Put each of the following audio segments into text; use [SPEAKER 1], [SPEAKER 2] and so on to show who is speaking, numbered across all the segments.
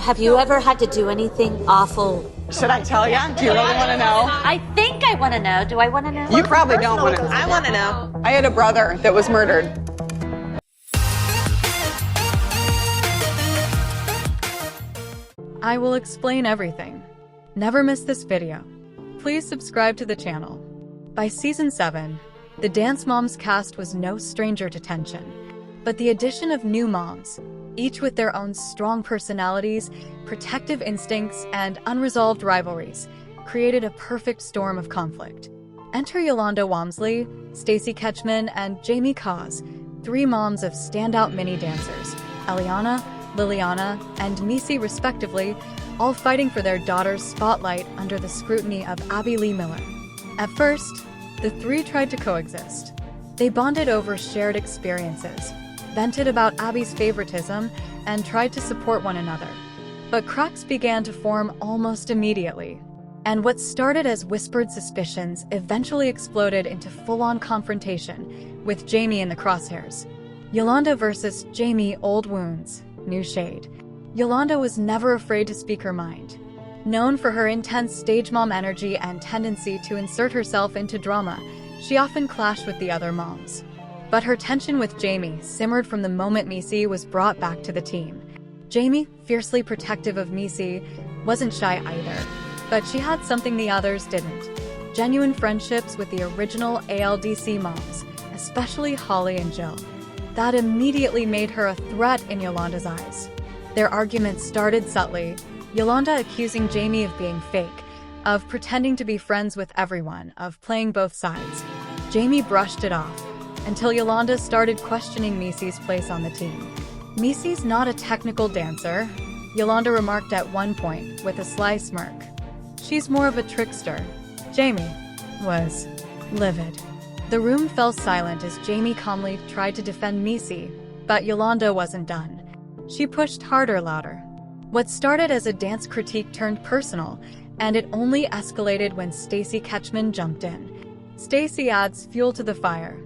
[SPEAKER 1] Have you ever had to do anything awful?
[SPEAKER 2] Should I tell you? Do you really want to know?
[SPEAKER 1] I think I want to know. Do I want to know?
[SPEAKER 2] You probably don't want to know.
[SPEAKER 3] I want to know.
[SPEAKER 2] I had a brother that was murdered.
[SPEAKER 4] I will explain everything. Never miss this video. Please subscribe to the channel. By season 7, the Dance Moms cast was no stranger to tension. But the addition of new moms, each with their own strong personalities, protective instincts, and unresolved rivalries, created a perfect storm of conflict. Enter Yolanda Walmsley, Stacey Ketchman, and Jaime kcas, 3 moms of standout mini dancers, Eliana, Liliana, and Missy respectively, all fighting for their daughter's spotlight under the scrutiny of Abby Lee Miller. At first, the 3 tried to coexist. They bonded over shared experiences, vented about Abby's favoritism, and tried to support one another. But cracks began to form almost immediately. And what started as whispered suspicions eventually exploded into full-on confrontation, with Jaime in the crosshairs. Yolanda versus Jaime, old wounds, new shade. Yolanda was never afraid to speak her mind. Known for her intense stage mom energy and tendency to insert herself into drama, she often clashed with the other moms. But her tension with Jaime simmered from the moment Missy was brought back to the team. Jaime, fiercely protective of Missy, wasn't shy either, but she had something the others didn't: genuine friendships with the original ALDC moms, especially Holly and Jill. That immediately made her a threat in Yolanda's eyes. Their argument started subtly, Yolanda accusing Jaime of being fake, of pretending to be friends with everyone, of playing both sides. Jaime brushed it off, until Yolanda started questioning Missy's place on the team. Missy's not a technical dancer, Yolanda remarked at one point with a sly smirk. She's more of a trickster. Jaime was livid. The room fell silent as Jaime calmly tried to defend Missy, but Yolanda wasn't done. She pushed harder, louder. What started as a dance critique turned personal, and it only escalated when Stacey Ketchman jumped in. Stacey adds fuel to the fire.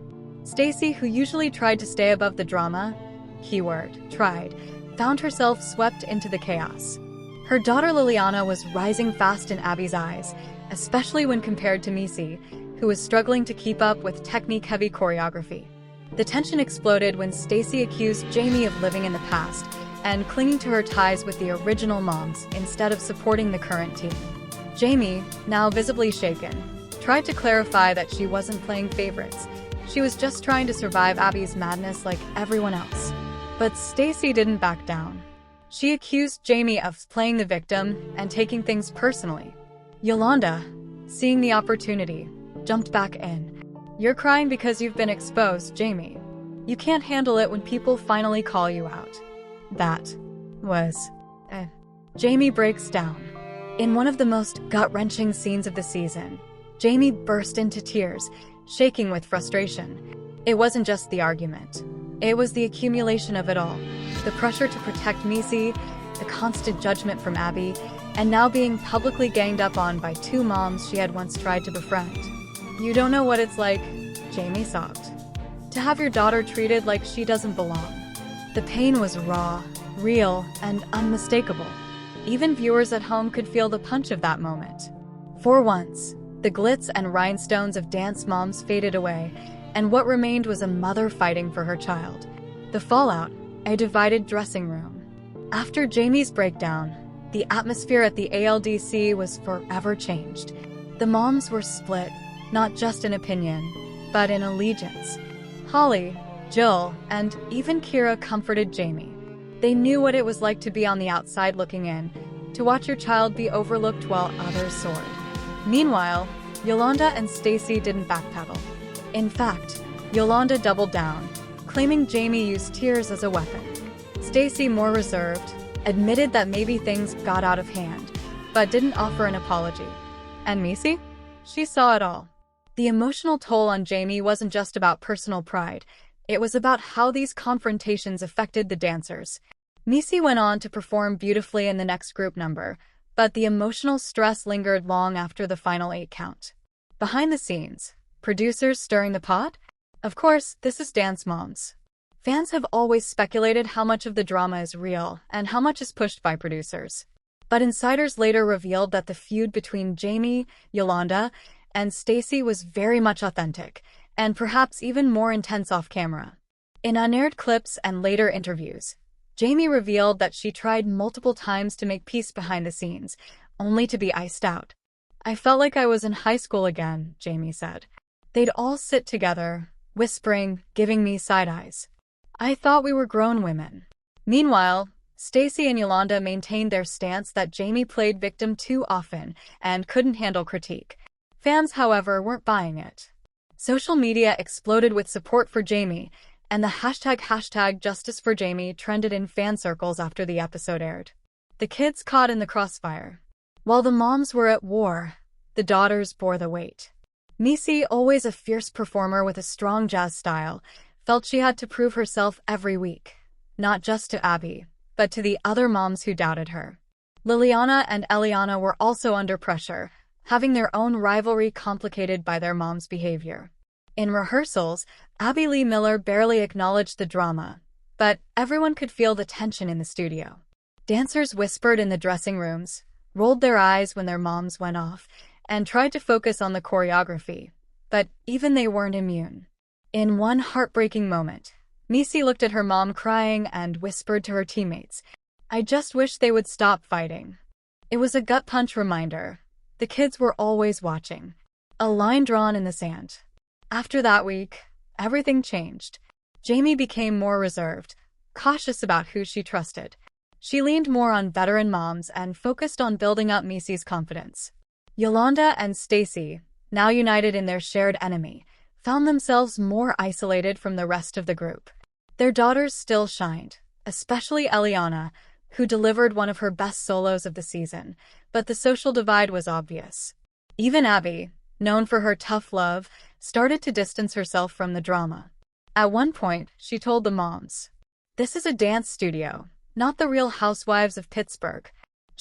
[SPEAKER 4] Stacey, who usually tried to stay above the drama, keyword, tried, found herself swept into the chaos. Her daughter Liliana was rising fast in Abby's eyes, especially when compared to Missy, who was struggling to keep up with technique-heavy choreography. The tension exploded when Stacey accused Jaime of living in the past and clinging to her ties with the original moms instead of supporting the current team. Jaime, now visibly shaken, tried to clarify that she wasn't playing favorites. She was just trying to survive Abby's madness like everyone else. But Stacey didn't back down. She accused Jaime of playing the victim and taking things personally. Yolanda, seeing the opportunity, jumped back in. You're crying because you've been exposed, Jaime. You can't handle it when people finally call you out. That was... Jaime breaks down. In one of the most gut-wrenching scenes of the season, Jaime burst into tears, shaking with frustration. It wasn't just the argument. It was the accumulation of it all. The pressure to protect Missy, the constant judgment from Abby, and now being publicly ganged up on by 2 moms she had once tried to befriend. You don't know what it's like, Jaime sobbed. To have your daughter treated like she doesn't belong. The pain was raw, real, and unmistakable. Even viewers at home could feel the punch of that moment. For once, the glitz and rhinestones of Dance Moms faded away, and what remained was a mother fighting for her child. The fallout, a divided dressing room. After Jaime's breakdown, the atmosphere at the ALDC was forever changed. The moms were split, not just in opinion, but in allegiance. Holly, Jill, and even Kira comforted Jaime. They knew what it was like to be on the outside looking in, to watch your child be overlooked while others soared. Meanwhile, Yolanda and Stacey didn't backpedal. In fact, Yolanda doubled down, claiming Jaime used tears as a weapon. Stacey, more reserved, admitted that maybe things got out of hand, but didn't offer an apology. And Missy? She saw it all. The emotional toll on Jaime wasn't just about personal pride, it was about how these confrontations affected the dancers. Missy went on to perform beautifully in the next group number, but the emotional stress lingered long after the final 8 count. Behind the scenes, producers stirring the pot? Of course, this is Dance Moms. Fans have always speculated how much of the drama is real and how much is pushed by producers. But insiders later revealed that the feud between Jaime, Yolanda, and Stacey was very much authentic, and perhaps even more intense off-camera. In unaired clips and later interviews, Jaime revealed that she tried multiple times to make peace behind the scenes, only to be iced out. "I felt like I was in high school again," Jaime said. "They'd all sit together, whispering, giving me side-eyes. I thought we were grown women." Meanwhile, Stacey and Yolanda maintained their stance that Jaime played victim too often and couldn't handle critique. Fans, however, weren't buying it. Social media exploded with support for Jaime, and the hashtag Justice for Jaime trended in fan circles after the episode aired. The kids caught in the crossfire. While the moms were at war, the daughters bore the weight. Missy, always a fierce performer with a strong jazz style, felt she had to prove herself every week, not just to Abby, but to the other moms who doubted her. Liliana and Eliana were also under pressure, having their own rivalry complicated by their mom's behavior. In rehearsals, Abby Lee Miller barely acknowledged the drama, but everyone could feel the tension in the studio. Dancers whispered in the dressing rooms, rolled their eyes when their moms went off, and tried to focus on the choreography, but even they weren't immune. In one heartbreaking moment, Missy looked at her mom crying and whispered to her teammates, "I just wish they would stop fighting." It was a gut-punch reminder. The kids were always watching. A line drawn in the sand. After that week, everything changed. Jaime became more reserved, cautious about who she trusted. She leaned more on veteran moms and focused on building up Missy's confidence. Yolanda and Stacey, now united in their shared enemy, found themselves more isolated from the rest of the group. Their daughters still shined, especially Eliana, who delivered one of her best solos of the season, but the social divide was obvious. Even Abby, known for her tough love, started to distance herself from the drama. At one point, she told the moms, "This is a dance studio, not the Real Housewives of Pittsburgh."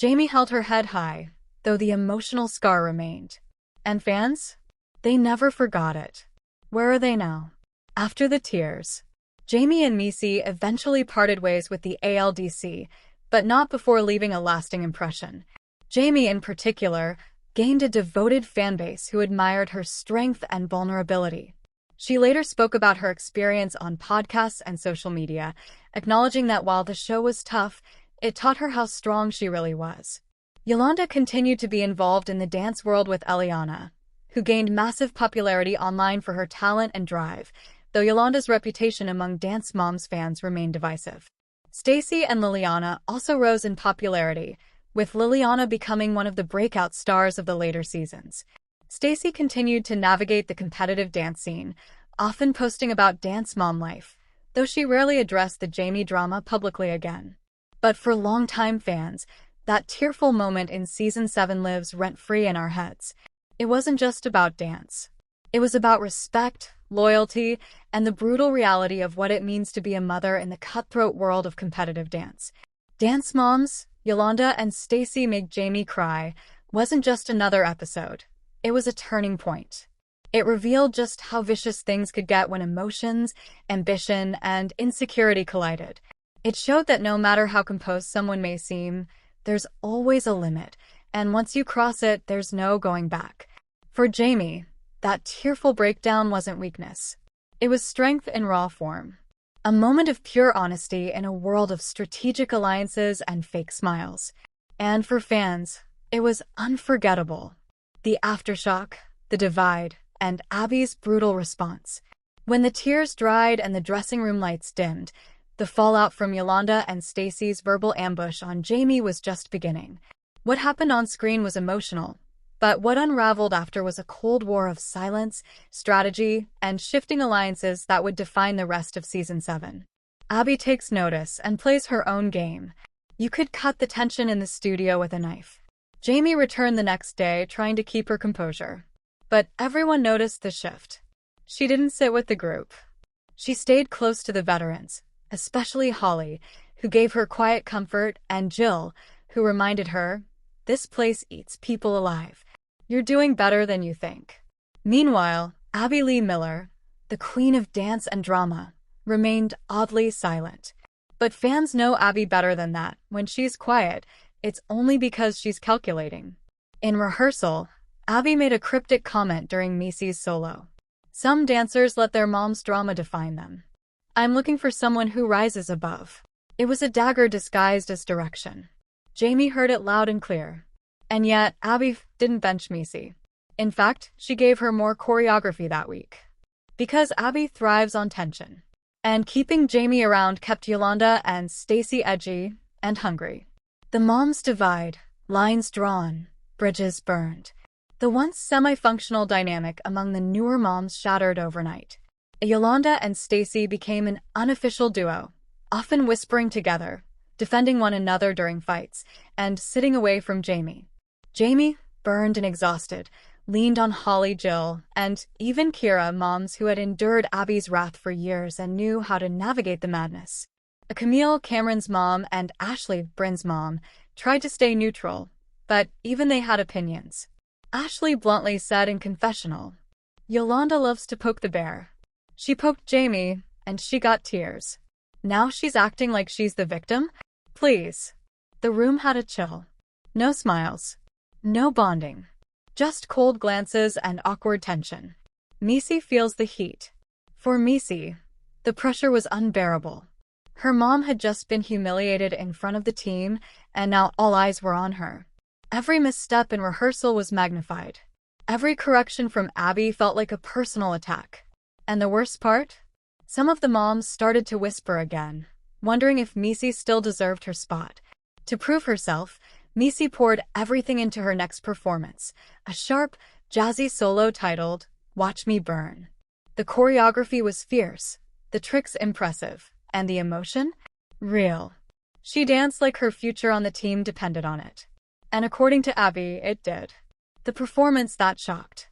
[SPEAKER 4] Jaime held her head high, though the emotional scar remained. And fans? They never forgot it. Where are they now? After the tears, Jaime and Missy eventually parted ways with the ALDC, but not before leaving a lasting impression. Jaime, in particular, gained a devoted fanbase who admired her strength and vulnerability. She later spoke about her experience on podcasts and social media, acknowledging that while the show was tough, it taught her how strong she really was. Yolanda continued to be involved in the dance world with Eliana, who gained massive popularity online for her talent and drive, though Yolanda's reputation among Dance Moms fans remained divisive. Stacey and Liliana also rose in popularity, with Liliana becoming one of the breakout stars of the later seasons. Stacey continued to navigate the competitive dance scene, often posting about dance mom life, though she rarely addressed the Jaime drama publicly again. But for longtime fans, that tearful moment in Season 7 lives rent-free in our heads. It wasn't just about dance. It was about respect, loyalty, and the brutal reality of what it means to be a mother in the cutthroat world of competitive dance. Dance Moms, Yolanda and Stacey Make Jaime Cry wasn't just another episode. It was a turning point. It revealed just how vicious things could get when emotions, ambition, and insecurity collided. It showed that no matter how composed someone may seem, there's always a limit, and once you cross it, there's no going back. For Jaime, that tearful breakdown wasn't weakness. It was strength in raw form. A moment of pure honesty in a world of strategic alliances and fake smiles. And for fans, it was unforgettable. The aftershock, the divide, and Abby's brutal response. When the tears dried and the dressing room lights dimmed, the fallout from Yolanda and Stacey's verbal ambush on Jaime was just beginning. What happened on screen was emotional, but what unraveled after was a cold war of silence, strategy, and shifting alliances that would define the rest of Season 7. Abby takes notice and plays her own game. You could cut the tension in the studio with a knife. Jaime returned the next day, trying to keep her composure. But everyone noticed the shift. She didn't sit with the group. She stayed close to the veterans, especially Holly, who gave her quiet comfort, and Jill, who reminded her, "This place eats people alive. You're doing better than you think." Meanwhile, Abby Lee Miller, the queen of dance and drama, remained oddly silent. But fans know Abby better than that. When she's quiet, it's only because she's calculating. In rehearsal, Abby made a cryptic comment during Misi's solo. Some dancers let their mom's drama define them. I'm looking for someone who rises above. It was a dagger disguised as direction. Jaime heard it loud and clear. And yet, Abby didn't bench Misi. In fact, she gave her more choreography that week. Because Abby thrives on tension. And keeping Jaime around kept Yolanda and Stacey edgy and hungry. The moms divide, lines drawn, bridges burned. The once semi-functional dynamic among the newer moms shattered overnight. Yolanda and Stacey became an unofficial duo, often whispering together, defending one another during fights, and sitting away from Jaime. Jaime, burned and exhausted, leaned on Holly, Jill, and even Kira, moms who had endured Abby's wrath for years and knew how to navigate the madness. Camille, Cameron's mom, and Ashley, Bryn's mom, tried to stay neutral, but even they had opinions. Ashley bluntly said in confessional, "Yolanda loves to poke the bear. She poked Jaime, and she got tears. Now she's acting like she's the victim? Please." The room had a chill. No smiles. No bonding. Just cold glances and awkward tension. Misi feels the heat. For Misi, the pressure was unbearable. Her mom had just been humiliated in front of the team, and now all eyes were on her. Every misstep in rehearsal was magnified. Every correction from Abby felt like a personal attack. And the worst part? Some of the moms started to whisper again, wondering if Misi still deserved her spot. To prove herself, Misi poured everything into her next performance, a sharp, jazzy solo titled, "Watch Me Burn." The choreography was fierce, the tricks impressive, and the emotion? Real. She danced like her future on the team depended on it. And according to Abby, it did. The performance that shocked.